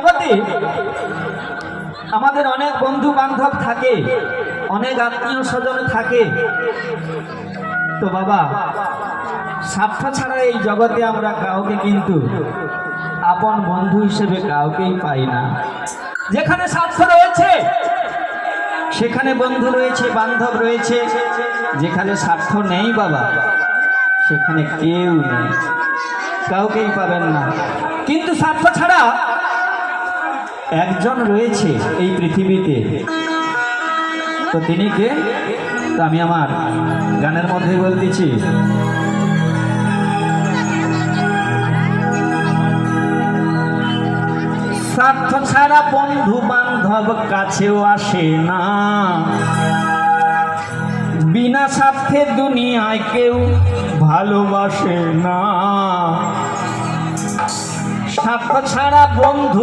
জগতে আমাদের অনেক বন্ধু বান্ধব থাকে, অনেক আত্মীয় স্বজন থাকে। তো বাবা, স্বার্থ ছাড়া এই জগতে আমরা কাউকে কিন্তু আপন বন্ধু হিসেবে কাউকেই পাই না। যেখানে স্বার্থ রয়েছে সেখানে বন্ধু রয়েছে, বান্ধব রয়েছে। যেখানে স্বার্থ নেই বাবা, সেখানে কেউ নেই, কাউকেই পাবেন না। কিন্তু স্বার্থ ছাড়া একজন রয়েছে এই পৃথিবীতে। তো তিনি কে? তো আমি আমার গানের মধ্যে বলতেছি, স্বার্থ ছাড়া বন্ধু বান্ধব কাছেও আসে না, বিনা স্বার্থে দুনিয়ায় কেউ ভালোবাসে না। স্বার্থ ছাড়া বন্ধু